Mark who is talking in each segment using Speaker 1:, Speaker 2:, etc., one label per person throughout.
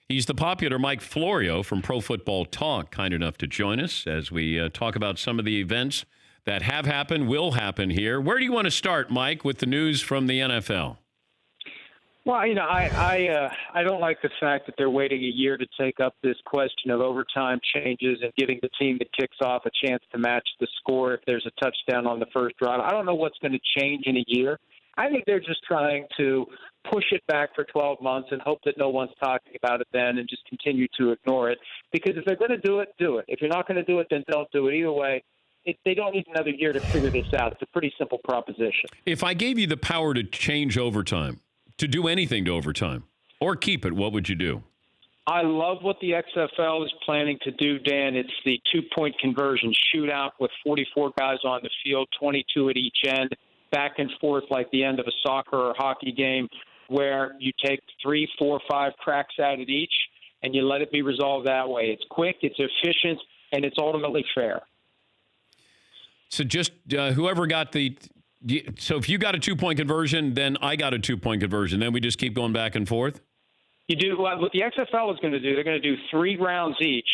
Speaker 1: He's the popular Mike Florio from Pro Football Talk, kind enough to join us as we talk about some of the events that have happened, will happen here. Where do you want to start, Mike, with the news from the NFL?
Speaker 2: Well, I don't like the fact that they're waiting a year to take up this question of overtime changes and giving the team that kicks off a chance to match the score if there's a touchdown on the first drive. I don't know what's going to change in a year. I think they're just trying to push it back for 12 months and hope that no one's talking about it then and just continue to ignore it. Because if they're going to do it, do it. If you're not going to do it, then don't do it. Either way, they don't need another year to figure this out. It's a pretty simple proposition.
Speaker 1: If I gave you the power to change overtime, to do anything to overtime, or keep it, what would you do?
Speaker 2: I love what the XFL is planning to do, Dan. It's the two-point conversion shootout with 44 guys on the field, 22 at each end, back and forth like the end of a soccer or hockey game, where you take 3, 4, 5 cracks out at each, and you let it be resolved that way. It's quick, it's efficient, and it's ultimately fair.
Speaker 1: So just whoever got so if you got a two-point conversion, then I got a two-point conversion. Then we just keep going back and forth?
Speaker 2: You do what the XFL is going to do. They're going to do 3 rounds each,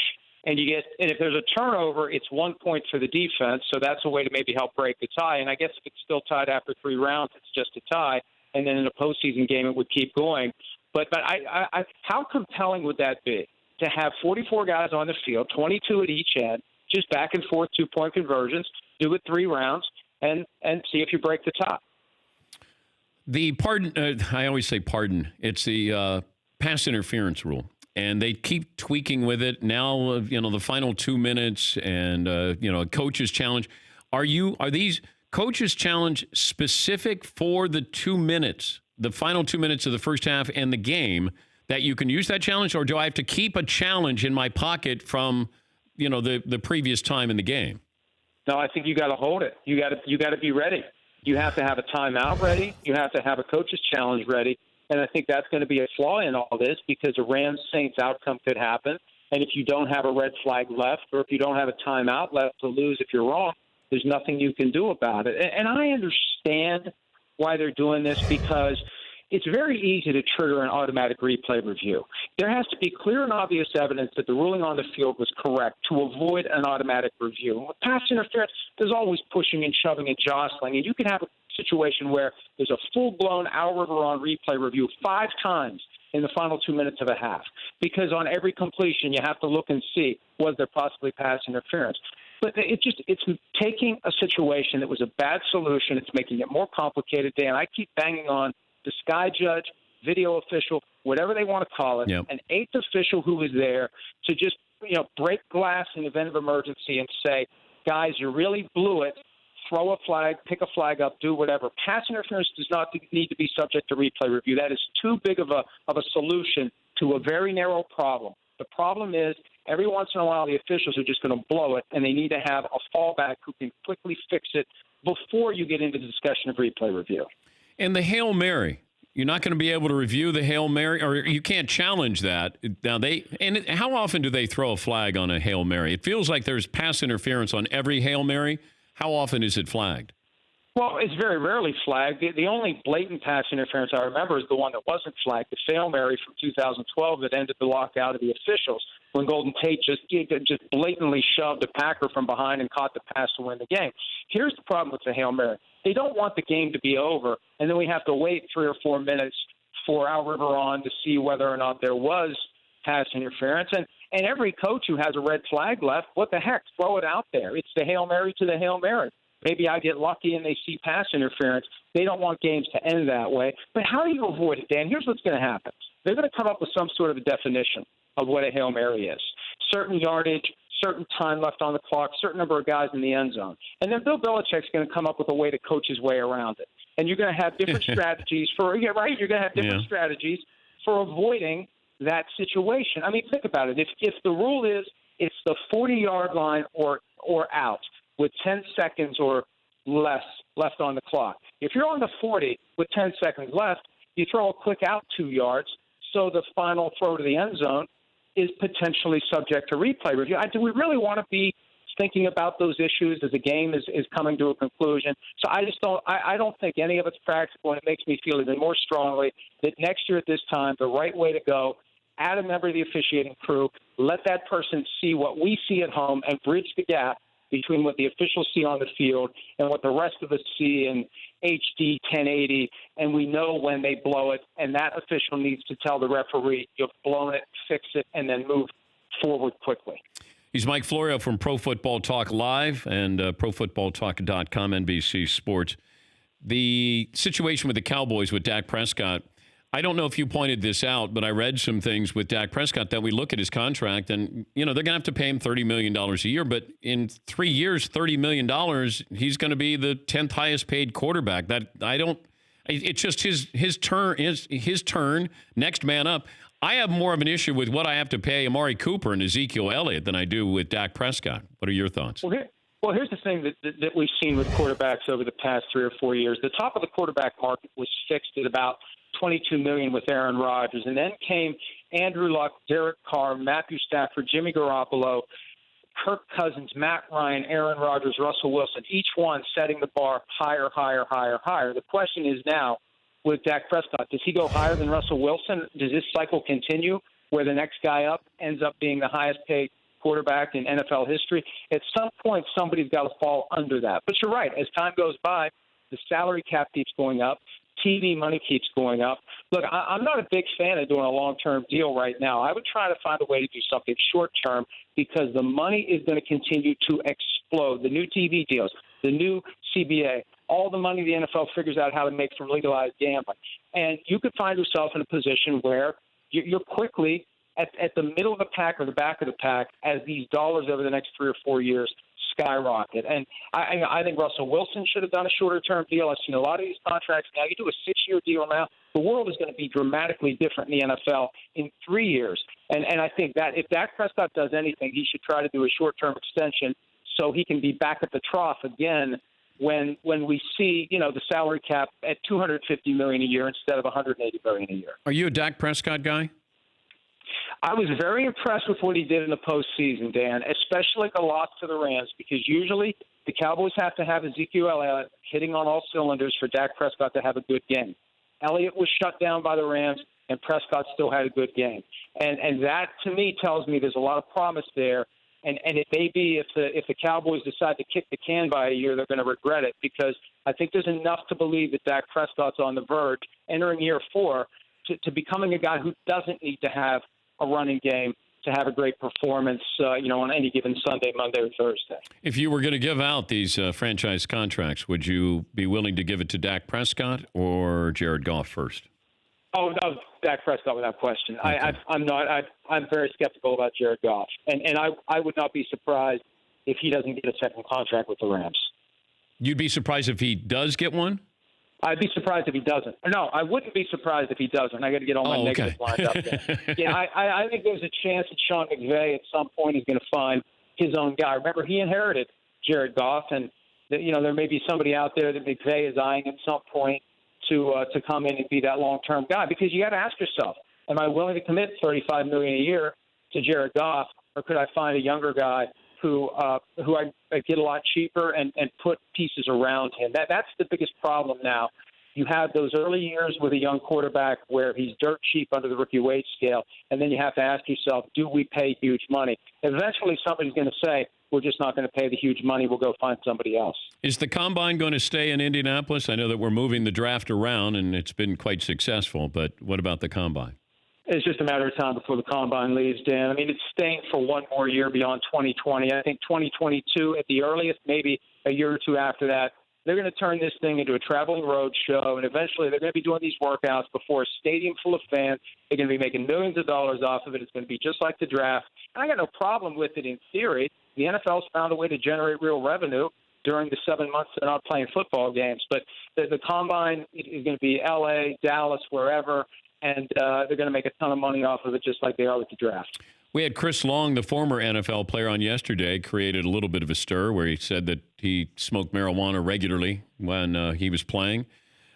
Speaker 2: and if there's a turnover, it's 1 point for the defense. So that's a way to maybe help break the tie. And I guess if it's still tied after 3 rounds, it's just a tie. And then in a postseason game, it would keep going. But how compelling would that be to have 44 guys on the field, 22 at each end, just back and forth 2-point conversions, do it 3 rounds, and see if you break the tie.
Speaker 1: The pardon, I always say pardon. It's the pass interference rule, and they keep tweaking with it. Now, the final 2 minutes and, a coach's challenge. Are these coach's challenge specific for the 2 minutes, the final 2 minutes of the first half and the game, that you can use that challenge, or do I have to keep a challenge in my pocket from, the previous time in the game?
Speaker 2: No, I think you got to hold it. You got to be ready. You have to have a timeout ready. You have to have a coach's challenge ready. And I think that's going to be a flaw in all this because a Rams-Saints outcome could happen. And if you don't have a red flag left, or if you don't have a timeout left to lose if you're wrong, there's nothing you can do about it. And I understand why they're doing this because it's very easy to trigger an automatic replay review. There has to be clear and obvious evidence that the ruling on the field was correct to avoid an automatic review. With pass interference, there's always pushing and shoving and jostling, and you can have a situation where there's a full-blown Al-Riveron replay review 5 times in the final 2 minutes of a half, because on every completion you have to look and see, was there possibly pass interference? But it's taking a situation that was a bad solution. It's making it more complicated, Dan. I keep banging on the sky judge, video official, whatever they want to call it,
Speaker 1: yep.
Speaker 2: An 8th official who is there to just break glass in the event of emergency and say, guys, you really blew it. Throw a flag, pick a flag up, do whatever. Pass interference does not need to be subject to replay review. That is too big of a solution to a very narrow problem. The problem is every once in a while the officials are just going to blow it, and they need to have a fallback who can quickly fix it before you get into the discussion of replay review.
Speaker 1: And the Hail Mary, you're not going to be able to review the Hail Mary, or you can't challenge that. Now how often do they throw a flag on a Hail Mary? It feels like there's pass interference on every Hail Mary. How often is it flagged?
Speaker 2: Well, it's very rarely flagged. The only blatant pass interference I remember is the one that wasn't flagged, the Hail Mary from 2012 that ended the lockout of the officials when Golden Tate just blatantly shoved a Packer from behind and caught the pass to win the game. Here's the problem with the Hail Mary. They don't want the game to be over, and then we have to wait 3 or 4 minutes for Al-Riveron to see whether or not there was pass interference. And every coach who has a red flag left, what the heck, throw it out there. It's the Hail Mary to the Hail Mary. Maybe I get lucky and they see pass interference. They don't want games to end that way. But how do you avoid it, Dan? Here's what's going to happen. They're going to come up with some sort of a definition of what a Hail Mary is. Certain yardage, certain time left on the clock, certain number of guys in the end zone. And then Bill Belichick's going to come up with a way to coach his way around it. And you're going to have different strategies for You're going to have different strategies for avoiding that situation. I mean, think about it. If the rule is it's the 40-yard line or out with 10 seconds or less left on the clock. If you're on the 40 with 10 seconds left, you throw a quick out 2 yards, so the final throw to the end zone is potentially subject to replay review. Do we really want to be thinking about those issues as the game is coming to a conclusion? So I don't think any of it's practical, and it makes me feel even more strongly that next year at this time, the right way to go add a member of the officiating crew, let that person see what we see at home, and bridge the gap between what the officials see on the field and what the rest of us see in HD 1080, and we know when they blow it, and that official needs to tell the referee, you've blown it, fix it, and then move forward quickly.
Speaker 1: He's Mike Florio from Pro Football Talk Live and ProFootballTalk.com, NBC Sports. The situation with the Cowboys with Dak Prescott, I don't know if you pointed this out, but I read some things with Dak Prescott that we look at his contract and, they're going to have to pay him $30 million a year. But in 3 years, $30 million, he's going to be the 10th highest paid quarterback. It's just his turn, next man up. I have more of an issue with what I have to pay Amari Cooper and Ezekiel Elliott than I do with Dak Prescott. What are your thoughts?
Speaker 2: Well, here's the thing that we've seen with quarterbacks over the past 3 or 4 years. The top of the quarterback market was fixed at about $22 million with Aaron Rodgers, and then came Andrew Luck, Derek Carr, Matthew Stafford, Jimmy Garoppolo, Kirk Cousins, Matt Ryan, Aaron Rodgers, Russell Wilson, each one setting the bar higher, higher, higher, higher. The question is now with Dak Prescott, does he go higher than Russell Wilson? Does this cycle continue where the next guy up ends up being the highest paid quarterback in NFL history? At some point, somebody's got to fall under that. But you're right. As time goes by, the salary cap keeps going up. TV money keeps going up. Look, I'm not a big fan of doing a long-term deal right now. I would try to find a way to do something short-term because the money is going to continue to explode. The new TV deals, the new CBA, all the money the NFL figures out how to make from legalized gambling. And you could find yourself in a position where you're quickly at the middle of the pack or the back of the pack as these dollars over the next 3 or 4 years skyrocket. And I think Russell Wilson should have done a shorter-term deal. I've seen a lot of these contracts now. You do a 6-year deal now, the world is going to be dramatically different in the NFL in 3 years. And I think that if Dak Prescott does anything, he should try to do a short-term extension so he can be back at the trough again when we see, the salary cap at $250 million a year instead of $180 million a year.
Speaker 1: Are you a Dak Prescott guy?
Speaker 2: I was very impressed with what he did in the postseason, Dan, especially the loss to the Rams, because usually the Cowboys have to have Ezekiel Elliott hitting on all cylinders for Dak Prescott to have a good game. Elliott was shut down by the Rams, and Prescott still had a good game. And that, to me, tells me there's a lot of promise there. And it may be if the Cowboys decide to kick the can by a year, they're going to regret it, because I think there's enough to believe that Dak Prescott's on the verge, entering year 4, to becoming a guy who doesn't need to have a running game to have a great performance, on any given Sunday, Monday, or Thursday. If
Speaker 1: you were going to give out these franchise contracts, would you be willing to give it to Dak Prescott or Jared Goff first?
Speaker 2: Oh, Dak Prescott without question. Okay. I'm very skeptical about Jared Goff, and I would not be surprised if he doesn't get a second contract with the Rams.
Speaker 1: You'd be surprised if he does get one?
Speaker 2: I'd be surprised if he doesn't. No, I wouldn't be surprised if he doesn't. I got to get all my negatives lined up there. Yeah, I think there's a chance that Sean McVay at some point is going to find his own guy. Remember, he inherited Jared Goff, and there may be somebody out there that McVay is eyeing at some point to come in and be that long-term guy. Because you got to ask yourself, am I willing to commit $35 million a year to Jared Goff, or could I find a younger guy who I get a lot cheaper and put pieces around him? That's the biggest problem now. You have those early years with a young quarterback where he's dirt cheap under the rookie wage scale, and then you have to ask yourself, do we pay huge money? Eventually somebody's going to say, we're just not going to pay the huge money, we'll go find somebody else.
Speaker 1: Is the Combine going to stay in Indianapolis? I know that we're moving the draft around, and it's been quite successful, but what about the Combine?
Speaker 2: It's just a matter of time before the Combine leaves, Dan. I mean, it's staying for one more year beyond 2020. I think 2022 at the earliest, maybe a year or two after that, they're going to turn this thing into a traveling road show, and eventually they're going to be doing these workouts before a stadium full of fans. They're going to be making millions of dollars off of it. It's going to be just like the draft. And I got no problem with it in theory. The NFL's found a way to generate real revenue during the 7 months they're not playing football games. But the Combine is going to be L.A., Dallas, wherever, and they're going to make a ton of money off of it just like they are with the draft.
Speaker 1: We had Chris Long, the former NFL player, on yesterday, created a little bit of a stir where he said that he smoked marijuana regularly when he was playing.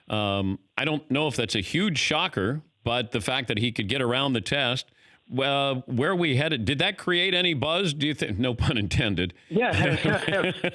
Speaker 1: I don't know if that's a huge shocker, but the fact that he could get around the test, well, where we headed, did that create any buzz? Do you think? No pun intended.
Speaker 2: Yeah.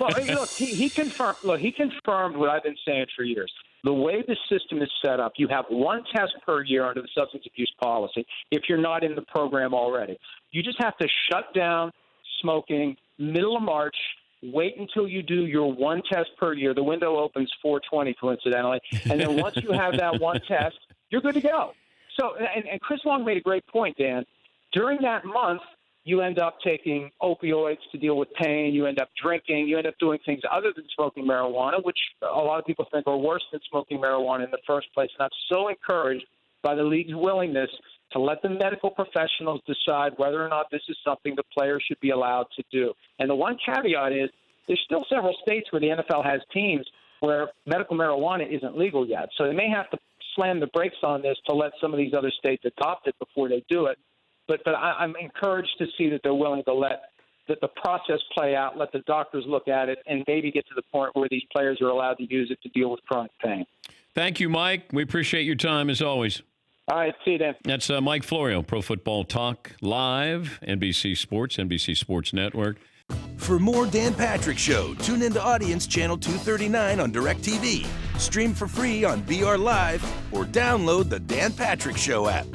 Speaker 2: Well, look, he confirmed. Look, he confirmed what I've been saying for years. The way the system is set up, you have one test per year under the substance abuse policy if you're not in the program already. You just have to shut down smoking middle of March, wait until you do your one test per year. The window opens 4/20, coincidentally. And then once you have that one test, you're good to go. So, and Chris Long made a great point, Dan. During that month, you end up taking opioids to deal with pain. You end up drinking. You end up doing things other than smoking marijuana, which a lot of people think are worse than smoking marijuana in the first place. And I'm so encouraged by the league's willingness to let the medical professionals decide whether or not this is something the players should be allowed to do. And the one caveat is there's still several states where the NFL has teams where medical marijuana isn't legal yet. So they may have to slam the brakes on this to let some of these other states adopt it before they do it. But I'm encouraged to see that they're willing to let the process play out, let the doctors look at it, and maybe get to the point where these players are allowed to use it to deal with chronic pain.
Speaker 1: Thank you, Mike. We appreciate your time as always.
Speaker 2: All right, see you then.
Speaker 1: That's Mike Florio, Pro Football Talk Live, NBC Sports, NBC Sports Network.
Speaker 3: For more Dan Patrick Show, tune into Audience Channel 239 on DirecTV. Stream for free on BR Live or download the Dan Patrick Show app.